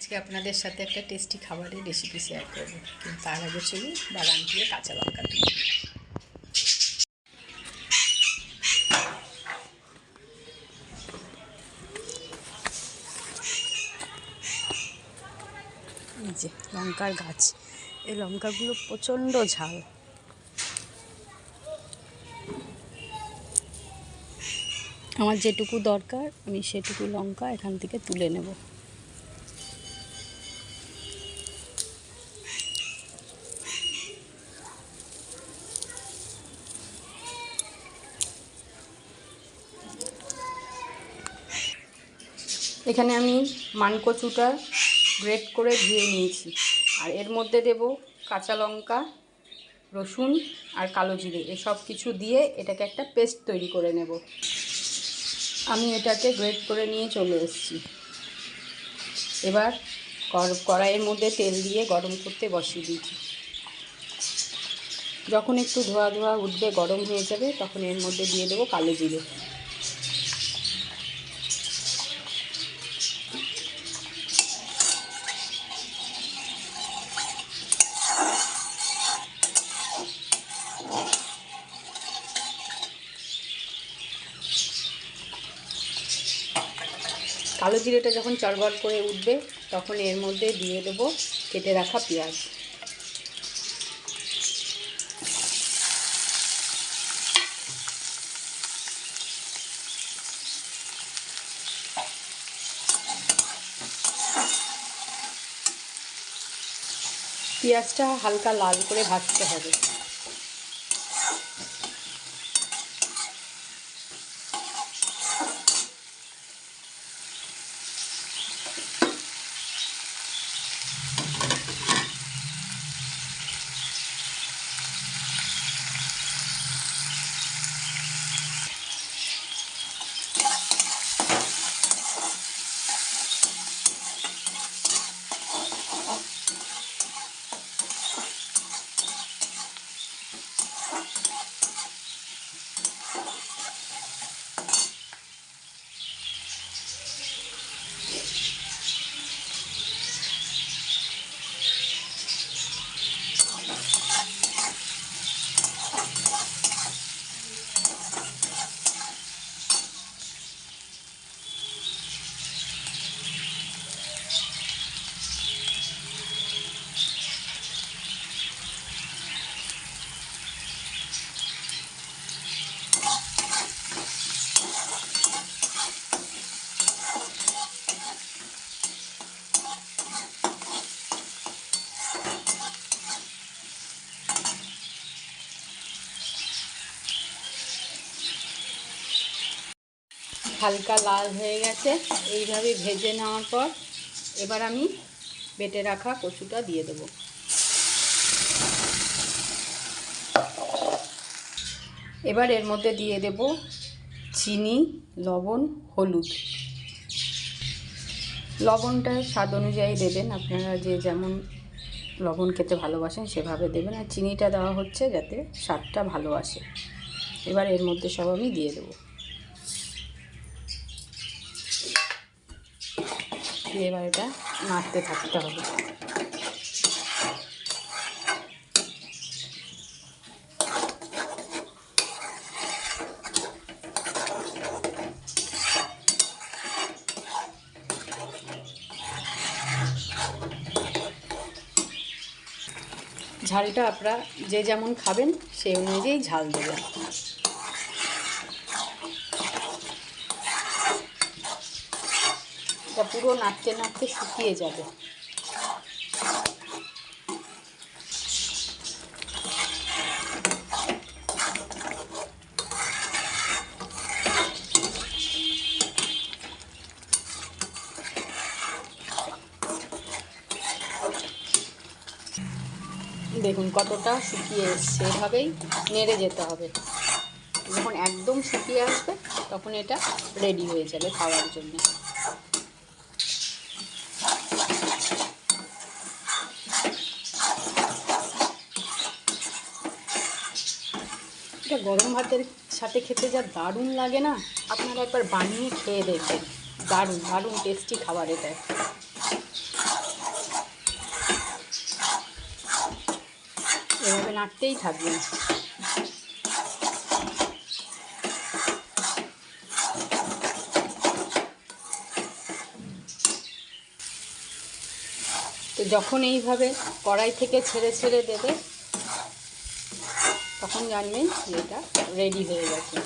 আজকে আপনাদের সাথে একটা টেস্টি খাবারের রেসিপি শেয়ার করব, কিন্তু তার আগে চলুন বাগান থেকে কাঁচা লঙ্কা তুলি। এই যে লঙ্কার গাছ, এই লঙ্কাগুলো প্রচণ্ড ঝাল। আমার যেটুকু দরকার আমি সেটুকু লঙ্কা এখান থেকে তুলে নেব। এখানে আমি মানকচুটা গ্রেট করে ধুয়ে নিয়েছি, আর এর মধ্যে দেব কাঁচা লঙ্কা, রসুন আর কালো জিরে, এসব কিছু দিয়ে এটাকে একটা পেস্ট তৈরি করে নেব। আমি এটাকে গ্রেট করে নিয়ে চলে এসেছি। এবার কড়াইয়ের মধ্যে তেল দিয়ে গরম করতে বসিয়ে দিয়েছি। যখন একটু ধোয়া ধোয়া উঠবে, গরম হয়ে যাবে, তখন এর মধ্যে দিয়ে দেবো কালো জিরে। কালো জিরেটা যখন চড়বড় করে উঠবে, তখন এর মধ্যে দিয়ে দেবো কেটে রাখা পেঁয়াজ। পেঁয়াজটা হালকা লাল করে ভাজতে হবে। হালকা লাল হয়ে গেছে। এইভাবে ভেজে নেওয়ার পর এবার আমি বেটে রাখা কচুটা দিয়ে দেব। এবার এর মধ্যে দিয়ে দেব চিনি, লবণ, হলুদ। লবণটা স্বাদ অনুযায়ী দেবেন, আপনারা যে যেমন লবণ খেতে ভালোবাসেন সেভাবে দেবেন, আর চিনিটা দেওয়া হচ্ছে যাতে স্বাদটা ভালো আসে। এবার এর মধ্যে সব আমি দিয়ে দেবো। এবার এটা নাড়তে থাকতে হবে। ঝালটা আপনারা যে যেমন খাবেন সেই অনুযায়ী ঝাল দেবেন। এটা পুরো নাড়তে নাড়তে শুকিয়ে যাবে। দেখুন কতটা শুকিয়ে এসছে, এভাবেই নেড়ে যেতে হবে। যখন একদম শুকিয়ে আসবে তখন এটা রেডি হয়ে যাবে খাওয়ার জন্য। এটা গরম ভাতের সাথে খেতে যা দারুণ লাগে না, আপনারা একবার বানিয়ে খেয়ে দেখবেন। দারুণ দারুণ টেস্টি খাবার এটা। নাড়তেই থাকবেন। তো যখন এইভাবে কড়াই থেকে ছেড়ে ছেড়ে দেবে তখন জানবেন যে এটা রেডি হয়ে গেছে।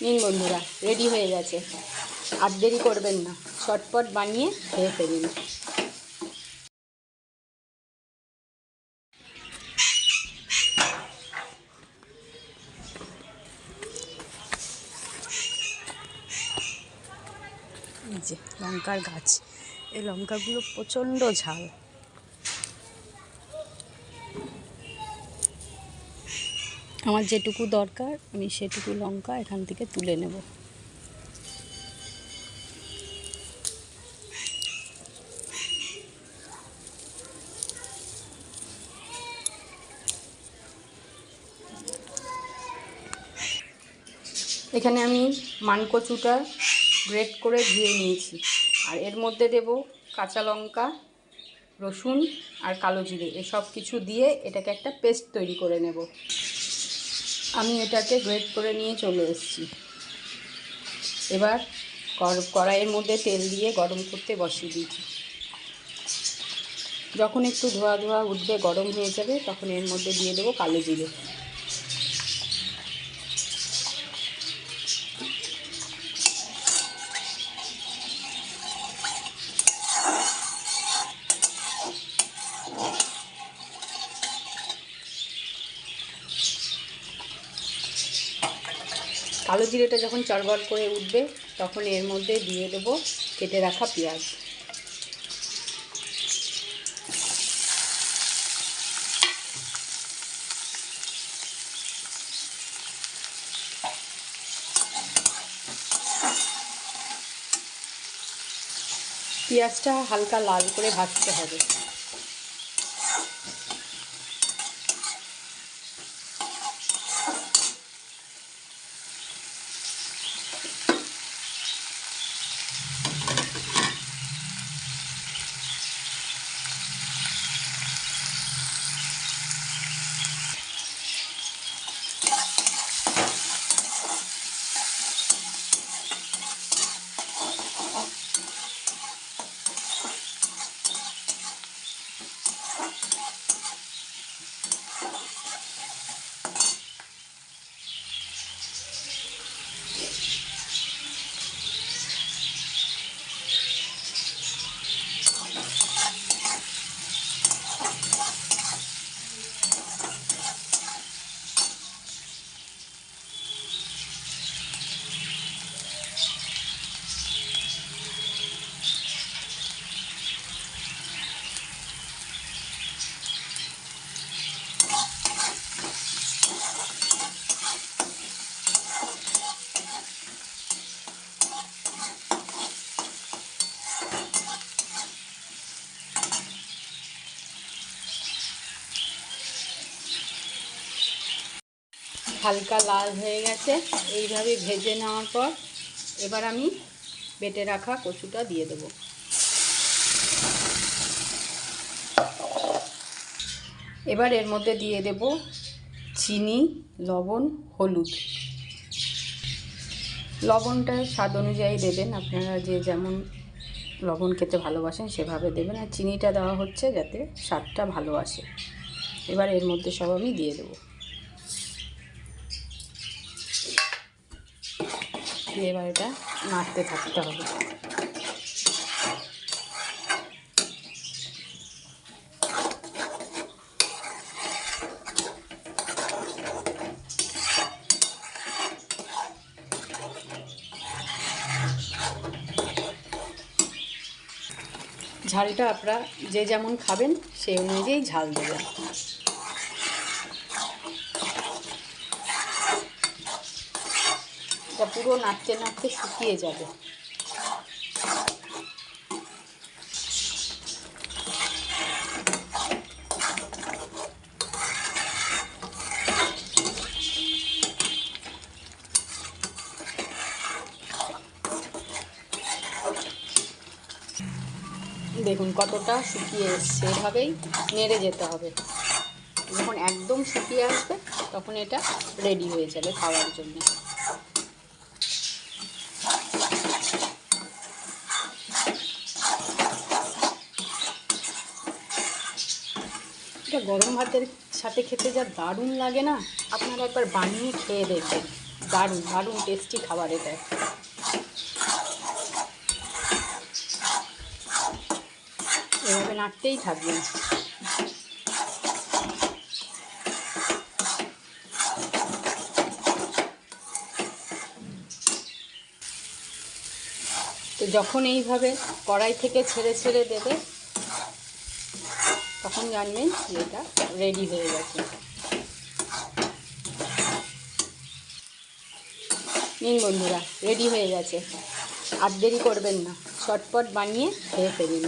নিন বন্ধুরা, রেডি হয়ে গেছে। আর দেরি করবেন না, চটপট বানিয়ে খেয়ে ফেলুন। এই যে লঙ্কার গাছ, এই লঙ্কাগুলো প্রচণ্ড ঝাল। আমার যেটুকু দরকার আমি সেটুকু লঙ্কা এখান থেকে তুলে নেব। এখানে আমি মানকচুটা গ্রেট করে ধুয়ে নিয়েছি, আর এর মধ্যে দেব কাঁচা লঙ্কা, রসুন আর কালো জিরে, এসব কিছু দিয়ে এটাকে একটা পেস্ট তৈরি করে নেব। আমি এটাকে গ্রেট করে নিয়ে চলে এসেছি। এবার কড়াইয়ের মধ্যে তেল দিয়ে গরম করতে বসিয়ে দিয়েছি। যখন একটু ধোয়া ধোয়া উঠবে, গরম হয়ে যাবে, তখন এর মধ্যে দিয়ে দেবো কালো জিরে। কালো জিরেটা যখন চড়বড় করে উঠবে তখন এর মধ্যে দিয়ে দেবো কেটে রাখা পেঁয়াজ। পেঁয়াজটা হালকা লাল করে ভাজতে হবে। হালকা লাল হয়ে গেছে। এইভাবে ভেজে নেওয়ার পর এবার আমি বেটে রাখা কচুটা দিয়ে দেব। এবার এর মধ্যে দিয়ে দেব চিনি, লবণ, হলুদ। লবণটা স্বাদ অনুযায়ী দেবেন, আপনারা যে যেমন লবণ খেতে ভালোবাসেন সেভাবে দেবেন। আর চিনিটা দেওয়া হচ্ছে যাতে স্বাদটা ভালো আসে। এবার এর মধ্যে সব আমি দিয়ে দেবো। এবার এটা নাড়তে থাকতে হবে। ঝালটা আপনারা যে যেমন খাবেন সেই অনুযায়ী ঝাল দেবেন। এটা পুরো নাড়তে নাড়তে শুকিয়ে যাবে। দেখুন কতটা শুকিয়ে এসছে, এভাবেই নেড়ে যেতে হবে। যখন একদম শুকিয়ে আসবে তখন এটা রেডি হয়ে যাবে খাওয়ার জন্য। এটা গরম ভাতের সাথে খেতে যা দারুণ লাগে না, আপনারা একবার বানিয়ে খেয়ে দেখবেন। দারুণ দারুণ টেস্টি খাবার এটা। এভাবে নাড়তেই থাকবেন। তো যখন এইভাবে কড়াই থেকে ছেড়ে ছেড়ে দেবে তখন জানবেন যে এটা রেডি হয়ে গেছে। নিন বন্ধুরা, রেডি হয়ে গেছে। আর দেরি করবেন না, চটপট বানিয়ে খেয়ে ফেলুন।